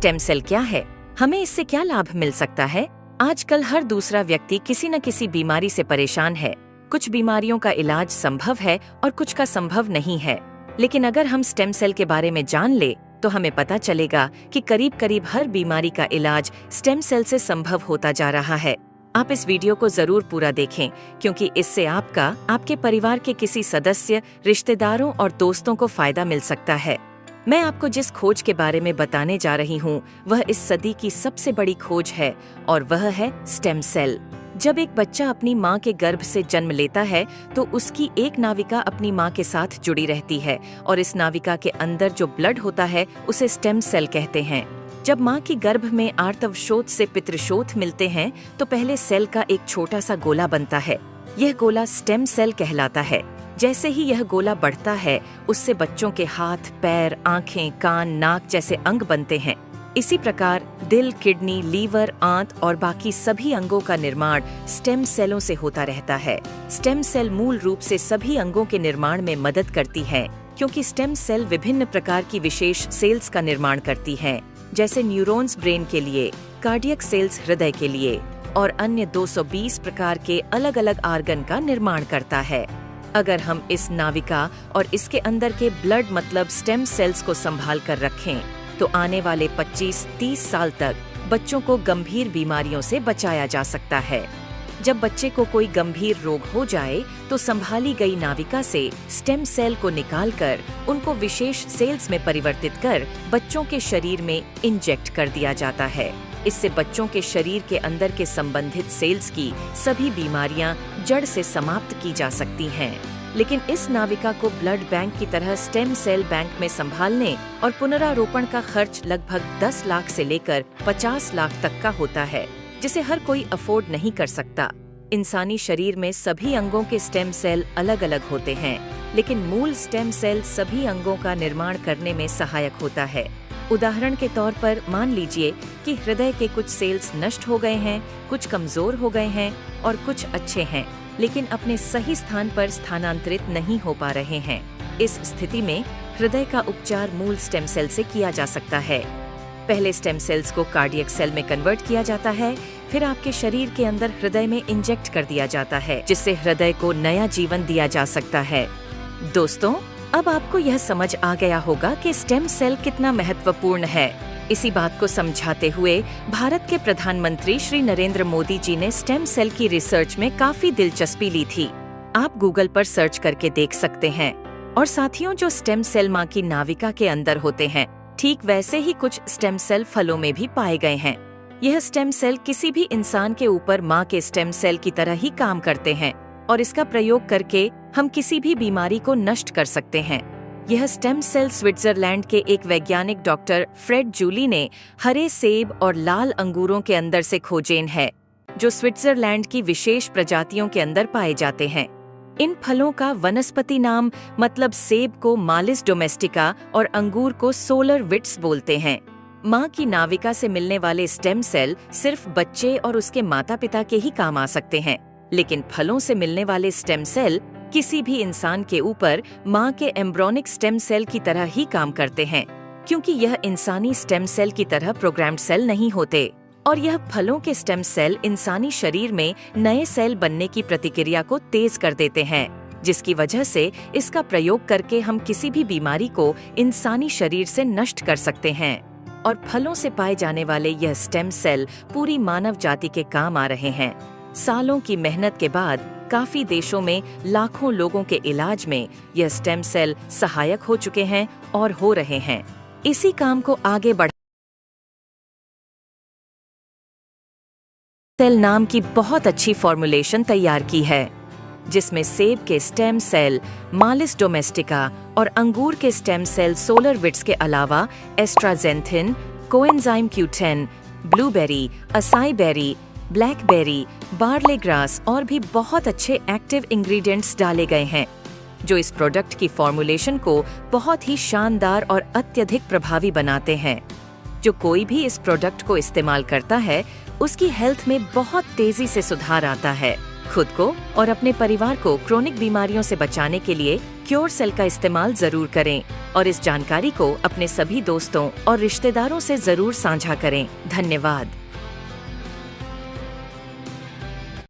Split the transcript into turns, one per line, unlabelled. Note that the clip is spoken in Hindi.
स्टेम सेल क्या है, हमें इससे क्या लाभ मिल सकता है? आजकल हर दूसरा व्यक्ति किसी न किसी बीमारी से परेशान है। कुछ बीमारियों का इलाज संभव है और कुछ का संभव नहीं है। लेकिन अगर हम स्टेम सेल के बारे में जान ले तो हमें पता चलेगा कि करीब करीब हर बीमारी का इलाज स्टेम सेल से संभव होता जा रहा है। आप इस वीडियो को जरूर पूरा देखें, क्योंकि इससे आपका, आपके परिवार के किसी सदस्य, रिश्तेदारों और दोस्तों को फायदा मिल सकता है। मैं आपको जिस खोज के बारे में बताने जा रही हूँ वह इस सदी की सबसे बड़ी खोज है और वह है स्टेम सेल। जब एक बच्चा अपनी माँ के गर्भ से जन्म लेता है तो उसकी एक नाविका अपनी माँ के साथ जुड़ी रहती है और इस नाविका के अंदर जो ब्लड होता है उसे स्टेम सेल कहते हैं। जब माँ की गर्भ में आर्तवशोथ से पितृशोथ मिलते हैं तो पहले सेल का एक छोटा सा गोला बनता है। यह गोला स्टेम सेल कहलाता है। जैसे ही यह गोला बढ़ता है उससे बच्चों के हाथ, पैर, आंखें, कान, नाक जैसे अंग बनते हैं। इसी प्रकार दिल, किडनी, लीवर, आंत और बाकी सभी अंगों का निर्माण स्टेम सेलों से होता रहता है। स्टेम सेल मूल रूप से सभी अंगों के निर्माण में मदद करती है, क्योंकि स्टेम सेल विभिन्न प्रकार की विशेष सेल्स का निर्माण करती हैं, जैसे न्यूरॉन्स ब्रेन के लिए, कार्डियक सेल्स हृदय के लिए और अन्य 220 प्रकार के अलग अलग आर्गन का निर्माण करता है। अगर हम इस नाविका और इसके अंदर के ब्लड मतलब स्टेम सेल्स को संभाल कर रखें तो आने वाले 25-30 साल तक बच्चों को गंभीर बीमारियों से बचाया जा सकता है। जब बच्चे को कोई गंभीर रोग हो जाए तो संभाली गई नाविका से स्टेम सेल को निकालकर उनको विशेष सेल्स में परिवर्तित कर बच्चों के शरीर में इंजेक्ट कर दिया जाता है। इससे बच्चों के शरीर के अंदर के संबंधित सेल्स की सभी बीमारियां जड़ से समाप्त की जा सकती हैं। लेकिन इस नाविका को ब्लड बैंक की तरह स्टेम सेल बैंक में संभालने और पुनरारोपण का खर्च लगभग 10 लाख से लेकर 50 लाख तक का होता है, जिसे हर कोई अफोर्ड नहीं कर सकता। इंसानी शरीर में सभी अंगों के स्टेम सेल अलग अलग होते हैं, लेकिन मूल स्टेम सेल सभी अंगों का निर्माण करने में सहायक होता है। उदाहरण के तौर पर मान लीजिए कि हृदय के कुछ सेल्स नष्ट हो गए हैं, कुछ कमजोर हो गए हैं और कुछ अच्छे हैं, लेकिन अपने सही स्थान पर स्थानांतरित नहीं हो पा रहे हैं। इस स्थिति में हृदय का उपचार मूल स्टेम सेल से किया जा सकता है। पहले स्टेम सेल्स को कार्डियक सेल में कन्वर्ट किया जाता है, फिर आपके शरीर के अंदर हृदय में इंजेक्ट कर दिया जाता है, जिससे हृदय को नया जीवन दिया जा सकता है। दोस्तों, अब आपको यह समझ आ गया होगा कि स्टेम सेल कितना महत्वपूर्ण है। इसी बात को समझाते हुए भारत के प्रधानमंत्री श्री नरेंद्र मोदी जी ने स्टेम सेल की रिसर्च में काफी दिलचस्पी ली थी। आप गूगल पर सर्च करके देख सकते हैं। और साथियों, जो स्टेम सेल माँ की नाविका के अंदर होते हैं, ठीक वैसे ही कुछ स्टेम सेल फलों में भी पाए गए हैं। यह स्टेम सेल किसी भी इंसान के ऊपर माँ के स्टेम सेल की तरह ही काम करते हैं और इसका प्रयोग करके हम किसी भी बीमारी को नष्ट कर सकते हैं। यह स्टेम सेल स्विट्जरलैंड के एक वैज्ञानिक डॉक्टर फ्रेड जूली ने हरे सेब और लाल अंगूरों के अंदर से खोजेन है, जो स्विट्जरलैंड की विशेष प्रजातियों के अंदर पाए जाते हैं। इन फलों का वनस्पति नाम मतलब सेब को मालिस डोमेस्टिका और अंगूर को सोलर विट्स बोलते हैं। माँ की नाविका से मिलने वाले स्टेम सेल सिर्फ बच्चे और उसके माता पिता के ही काम आ सकते हैं, लेकिन फलों से मिलने वाले स्टेम सेल किसी भी इंसान के ऊपर माँ के एम्ब्रोनिक स्टेम सेल की तरह ही काम करते हैं, क्योंकि यह इंसानी स्टेम सेल की तरह प्रोग्राम्ड सेल नहीं होते। और यह फलों के स्टेम सेल इंसानी शरीर में नए सेल बनने की प्रतिक्रिया को तेज कर देते हैं, जिसकी वजह से इसका प्रयोग करके हम किसी भी बीमारी को इंसानी शरीर से नष्ट कर सकते हैं। और फलों से पाए जाने वाले यह स्टेम सेल पूरी मानव जाति के काम आ रहे हैं। सालों की मेहनत के बाद काफी देशों में लाखों लोगों के इलाज में यह स्टेम सेल सहायक हो चुके हैं और हो रहे हैं। इसी काम को आगे बढ़ा सेल नाम की बहुत अच्छी फॉर्मुलेशन तैयार की है, जिसमें सेब के स्टेम सेल मालिस डोमेस्टिका और अंगूर के स्टेम सेल सोलर विट्स के अलावा astaxanthin, coenzyme Q10, blueberry, acai berry, blackberry, barley grass और भी बहुत अच्छे एक्टिव इंग्रेडिएंट्स डाले गए हैं, जो इस प्रोडक्ट की फॉर्मुलेशन को बहुत ही शानदार और अत्यधिक प्रभावी बनाते हैं। जो कोई भी इस प्रोडक्ट को इस्तेमाल करता है उसकी हेल्थ में बहुत तेजी से सुधार आता है। खुद को और अपने परिवार को क्रोनिक बीमारियों से बचाने के लिए क्योर सेल का इस्तेमाल जरूर करें और इस जानकारी को अपने सभी दोस्तों और रिश्तेदारों से जरूर साझा करें। धन्यवाद।